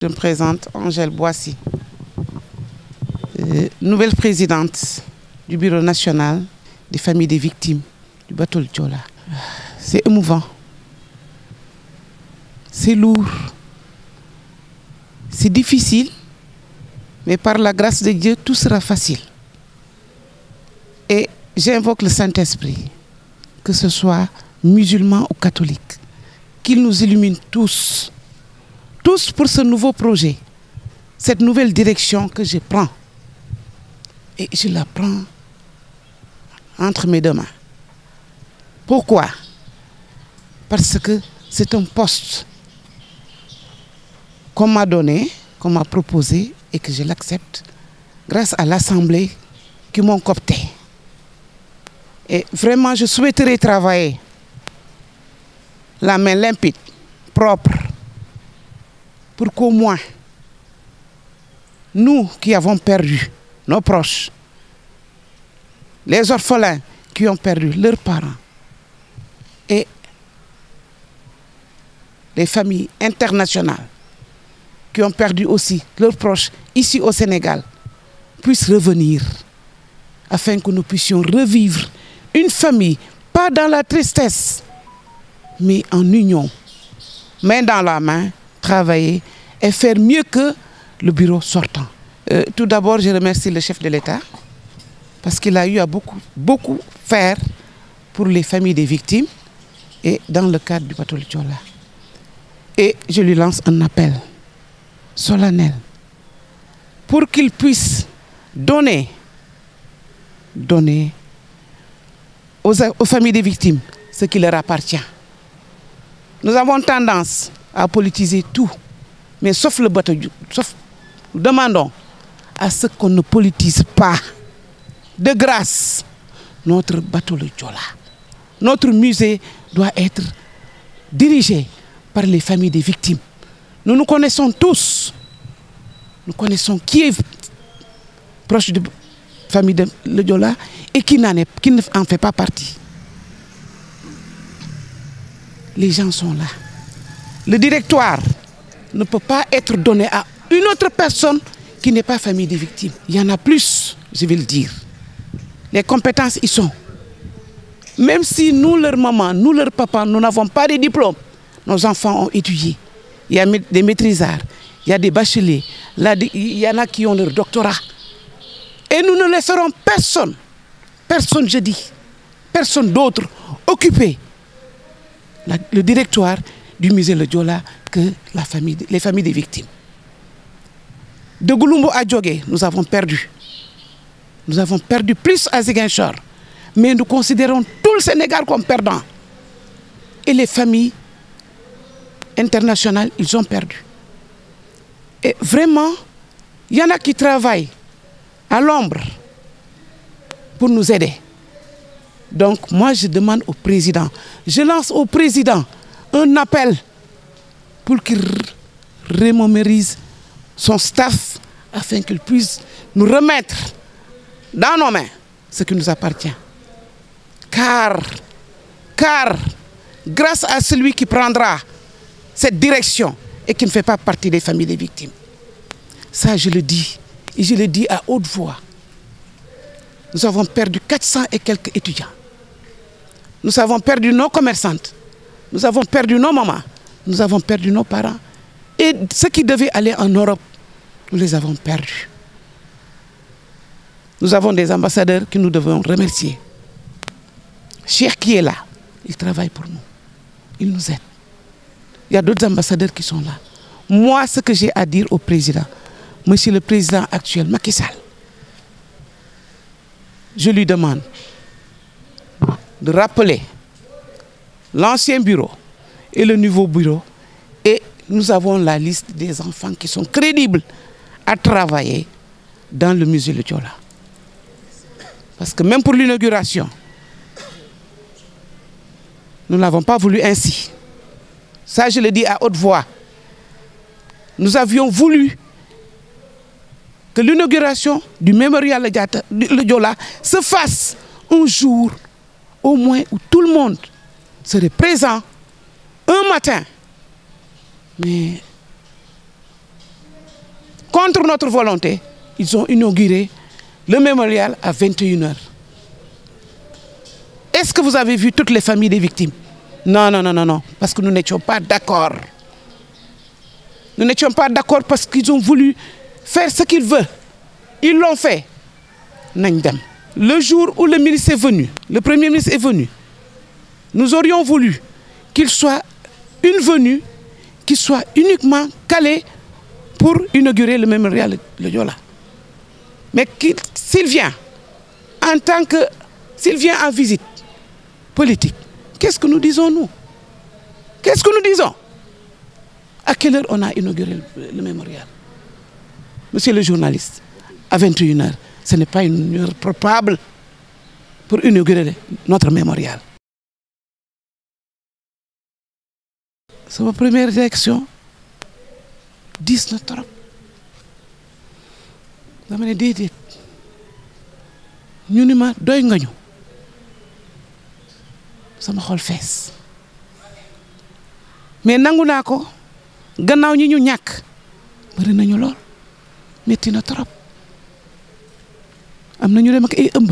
Je me présente, Angèle Boissy, nouvelle présidente du Bureau national des familles des victimes du bateau le Joola. C'est émouvant, c'est lourd, c'est difficile, mais par la grâce de Dieu, tout sera facile. Et j'invoque le Saint-Esprit, que ce soit musulmans ou catholiques, qu'il nous illumine tous pour ce nouveau projet, cette nouvelle direction que je prends. Et je la prends entre mes deux mains. Pourquoi? Parce que c'est un poste qu'on m'a donné, qu'on m'a proposé et que je l'accepte grâce à l'Assemblée qui m'ont coopté. Et vraiment, je souhaiterais travailler la main limpide, propre, pour qu'au moins, nous qui avons perdu nos proches, les orphelins qui ont perdu leurs parents et les familles internationales qui ont perdu aussi leurs proches ici au Sénégal, puissent revenir afin que nous puissions revivre une famille, pas dans la tristesse, mais en union, main dans la main, travailler et faire mieux que le bureau sortant. Tout d'abord, je remercie le chef de l'État parce qu'il a eu à beaucoup faire pour les familles des victimes et dans le cadre du bateau le Joola. Et je lui lance un appel solennel pour qu'il puisse donner aux familles des victimes ce qui leur appartient. Nous avons tendance à politiser tout, mais sauf le bateau, nous demandons à ce qu'on ne politise pas. De grâce, notre bateau le Joola, notre musée doit être dirigé par les familles des victimes. Nous nous connaissons tous. Nous connaissons qui est proche de la famille de le Joola et qui n'en fait pas partie. Les gens sont là. Le directoire ne peut pas être donné à une autre personne qui n'est pas famille des victimes. Il y en a plus, je vais le dire. Les compétences y sont. Même si nous, leur maman, nous, leur papa, nous n'avons pas de diplôme, nos enfants ont étudié. Il y a des maîtrisards, il y a des bacheliers, il y en a qui ont leur doctorat. Et nous ne laisserons personne, je dis, personne d'autre occuper le directoire du musée le Joola que les familles des victimes. De Gouloumbou à Djogé, nous avons perdu. Nous avons perdu plus à Ziguinchor. Mais nous considérons tout le Sénégal comme perdant. Et les familles internationales, ils ont perdu. Et vraiment, il y en a qui travaillent à l'ombre pour nous aider. Donc moi, je demande au président, je lance au président un appel pour qu'il remémorise son staff afin qu'il puisse nous remettre dans nos mains ce qui nous appartient. Car grâce à celui qui prendra cette direction et qui ne fait pas partie des familles des victimes, ça je le dis, et je le dis à haute voix, nous avons perdu 400 et quelques étudiants. Nous avons perdu nos commerçantes, nous avons perdu nos mamans, nous avons perdu nos parents. Et ceux qui devaient aller en Europe, nous les avons perdus. Nous avons des ambassadeurs que nous devons remercier. Cheikh qui est là, il travaille pour nous. Il nous aide. Il y a d'autres ambassadeurs qui sont là. Moi, ce que j'ai à dire au président, monsieur le président actuel, Macky Sall, je lui demande de rappeler l'ancien bureau et le nouveau bureau. Et nous avons la liste des enfants qui sont crédibles à travailler dans le musée le Joola. Parce que même pour l'inauguration, nous n'avons pas voulu ainsi. Ça, je le dis à haute voix. Nous avions voulu que l'inauguration du mémorial le Joola se fasse un jour, au moins, où tout le monde serait présent un matin. Mais contre notre volonté, ils ont inauguré le mémorial à 21h. Est-ce que vous avez vu toutes les familles des victimes? Non, non, non, non, non, parce que nous n'étions pas d'accord. Nous n'étions pas d'accord parce qu'ils ont voulu faire ce qu'ils veulent. Ils l'ont fait. Le jour où le ministre est venu, le Premier ministre est venu, nous aurions voulu qu'il soit une venue qui soit uniquement calée pour inaugurer le mémorial de Joola. Mais s'il vient s'il vient en visite politique, qu'est-ce que nous disons nous? Qu'est-ce que nous disons? À quelle heure on a inauguré le mémorial? Monsieur le journaliste, à 21h, ce n'est pas une heure probable pour inaugurer notre mémorial. C'est ma première réaction. 10 na trop. dama ne déedéet ñu ni ma doy nga ñu sama xol fees mais nangu naa ko gannaaw ñi ñu ñàkk bari nañu lool metti na trop am na ñu dem ak ay ëmb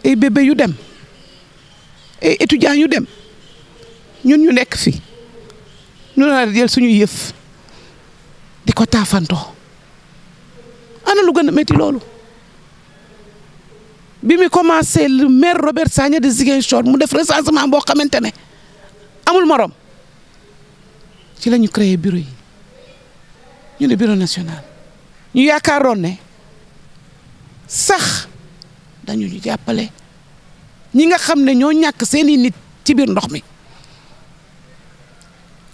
ay bébé yu dem ay étudiants yu dem ñun ñu nekk fi ñu na jël suñu yëf di ko taafantoo ana lu gën a métti loolu bi mu commencé le maire Robert Sagna de Ziguinchor mu def recensement boo xamante ne amul morom ci la ñu créé bureau yi ñu ne bureau national ñu yaakaaroon ne sax dañu jàppale ñi nga xam ne ñoo ñàkk seeni nit ci biir ndox mi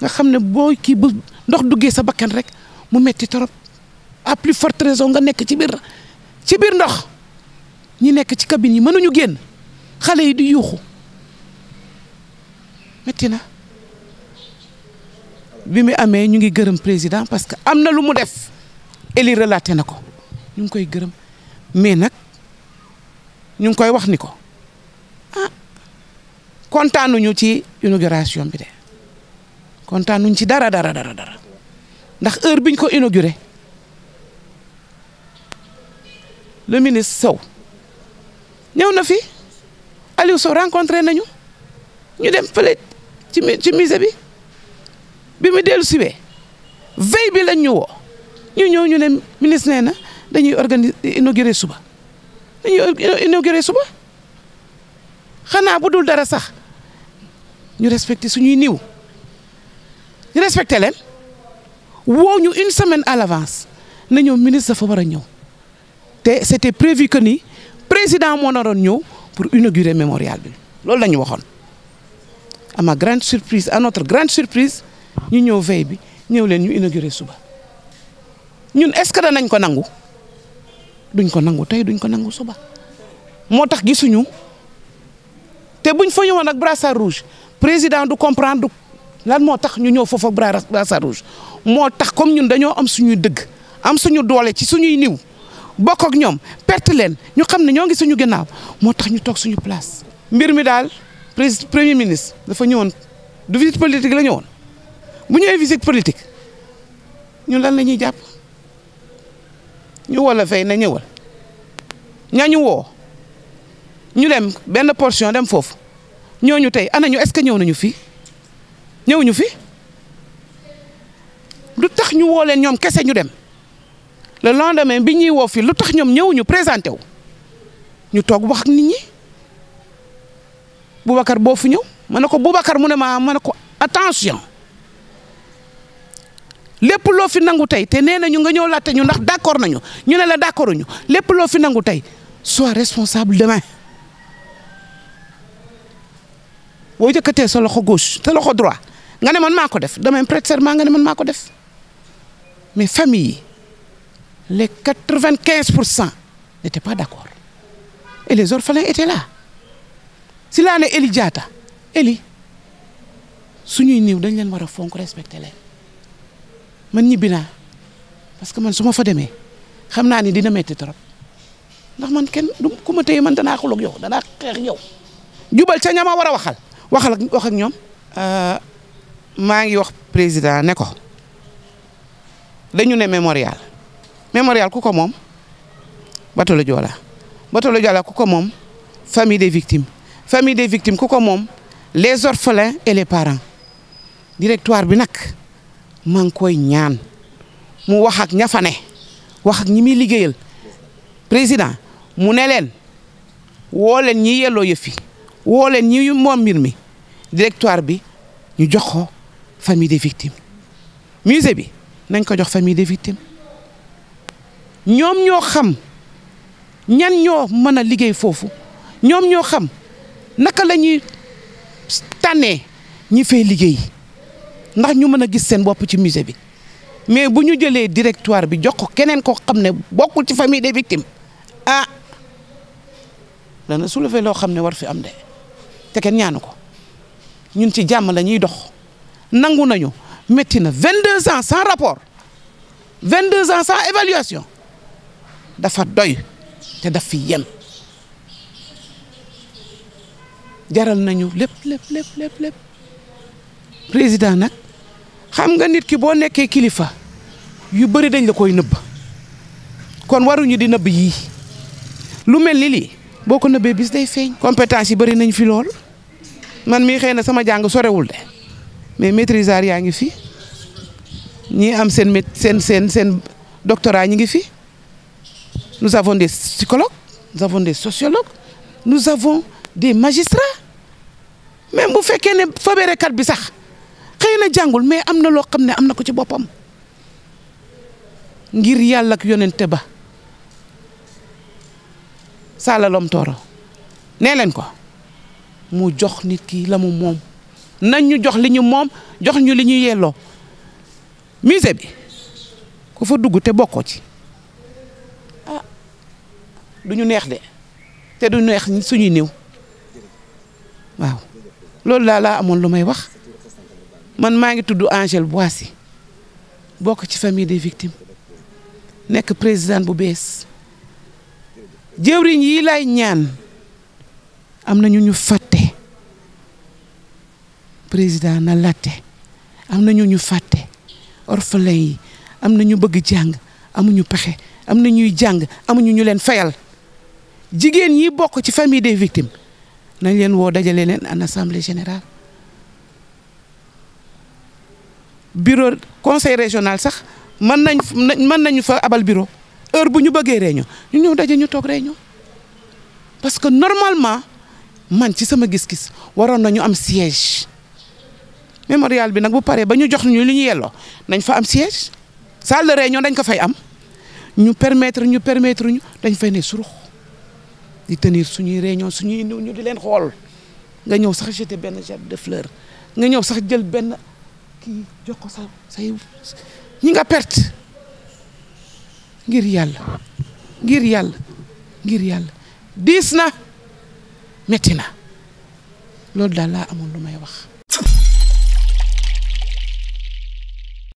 nga xam ne boo kii bu ndox duggee sa bakkan rek mu metti trop à plus forte raison nga nekk ci biir ndox ñi nekk ci cabine yi mënuñu génn xale yi di yuuxu metti na bi mu amee ñu ngi gërëm président parce que am na lu mu def Eli relaté na ko ñu ngi koy gërëm mais nag ñu ngi koy wax ni ko ah kontaanuñu ci inauguration bi de kontaanuñ ci dara ndax heure biñ ko inauguré le ministre Sow ñëw na fi Aliou Sow rencontré nañu ñu dem fële ci musée bi mu dellu siwee veille bi lañ ñu woo ñu ñëw ñu ne ministre nee na dañuy inaugurer suba xanaa bu dul dara sax ñu respecté suñuy niw ñu respecté leen woo ñu une semaine à l'avance na ñëw ministre dafa war a ñëw te c'était prévu que ni président moo naroon ñëw pour inaugurer mémorial bi loolu la ñu waxoon à ma grande surprise à notre grande surprise ñu ñëw veille bi ñëw leen ñu inaugurer suba ñun est-ce que danañ ko nangu duñ ko nangu tey duñ ko nangu suba moo tax gisuñu te buñ fa ñëwoon ak brassard rouge président du comprendre lan moo tax ñu ñëw foofu ak brassard rouge moo tax comme ñun dañoo am suñuy dëgg am suñu doole ci suñuy niw bokk ak ñoom perte leen ñu xam ne ñoo ngi suñu ginnaaw moo tax ñu toog suñu place. mbir mi daal premier ministre dafa ñëwoon du visite politique la ñëwoon bu ñëwee visite politique ñun lan la ñuy jàpp ñu woo la fay na ñëwal ñañu woo ñu dem benn portion dem foofu ñooñu tey ana ñu est-ce que ñëw nañu fii ñëwuñu fi lu tax ñu woo leen ñoom kese ñu dem. le lendemain bi ñuy woo fii lu tax ñoom ñëwuñu présenté wu ñu toog wax ak nit ñi Boubacar boo fu ñëw ma ne ko Boubacar mu ne ma ne ko attention lépp loo fi nangu tey te nee nañu nga ñëw laajte ñu ndax d'accord nañu ñu ne la d'accorduñu lépp loo fi nangu tey sois responsable demain boo jëkkatee sa loxo gauche sa loxo droit nga ne man maa ko def demain prête serment nga ne man maa ko def mais famille yi les 95% n'étaient pas d'accord. Et les orphelins étaient là. Si là, on est Eli Diatta, Eli, si nous sommes là, nous devons respecter les. Je suis là. Parce que je suis là. Je sais que dina metti trop. Ndax man kenn du ku ma téye man danaa xuloo ak yow danaa xeex yow. Jubal ca ñama war a waxal wax ak ñoom. maa ngi wax président ne ko dañu ne mémorial ku ko moom bateau le Joola ku ko moom famille des victimes ku ko moom les orphelins et les parents. Directoire bi nag maa ngi koy ñaan mu wax ak ña fa ne wax ak ñi muy liggéeyal président mu ne leen woo leen ñi yelloo yëf yi woo leen ñi moom mbir mi directoire bi ñu jox ko famille des victimes. musée bi nañ ko jox famille des victimes ñoom ñoo xam ñan ñoo mën a liggéey foofu ñoom ñoo xam naka la ñuy tànnee ñi fay liggéey ndax ñu mën a gis seen bopp ci musée bi mais bu ñu jëlee directoire bi jox ko keneen koo xam ne bokkul ci famille des victimes ah dana soulever loo xam ne war fi am de te kenn ñaanu ko ñun ci jàmm la ñuy dox nangu nañu métti na 22 ans sans rapport 22 ans sans évaluation dafa doy te daf fi yem jaral nañu lépp président nag xam nga nit ki boo nekkee kilifa yu bëri dañ la koy nëbb kon waruñu di nëbb yii lu mel ni lii boo ko nëbbee bis day feeñ. compétence yi bëri nañ fi lool man mii xëy na sama jàng sorewul de mais maîtrisard yaa ngi fi ñi am seen doctorat ñi ngi fi nous avons des psychologues nous avons des sociologues nous avons des magistrats même bu fekkee ne faberekat bi sax xëy na jàngul mais am na loo xam ne am na ko ci boppam ngir yàlla ak yonente ba salalom tooro nee leen ko mu jox nit ki la mu moom nañ ñu jox li ñu moom jox ñu li ñu yelloo musée bi ku fa dugg te bokkoo ci ah du ñu neex de te du neex suñuy néew waaw loolu laa amoon lu may wax man maa ngi tudd Angèle Boissy bokk ci famille des victimes nekk président bu bees jëwriñ yi lay ñaan am na ñu fàtte président na latte am na ñu fàtte orphelin yi am na ñu bëgg jàng amuñu pexe am na ñuy jàng amuñu ñu leen fayal jigéen ñi bokk ci famille des victimes nañ leen woo dajale leen en assemblée générale bureau conseil régional sax mën nañu fa abal bureau heure bu ñu bëggee réunion ñu ñëw daje ñu toog réunion parce que normalement man ci sama gis-gis waroon nañu am siège mémorial bi nag bu paree ba ñu jox ñu li ñu yelloo nañ fa am siège salle de réunion dañ ko fay am ñu permettre ñu dañ fay ne surux di tenir suñuy réunion suñuy ñu di leen xool nga ñëw sax jeter benn jet de fleur nga ñëw sax jël benn kii jox ko say ñi nga perte ngir yàlla diis na metti na loolu daal laa amoon lu may wax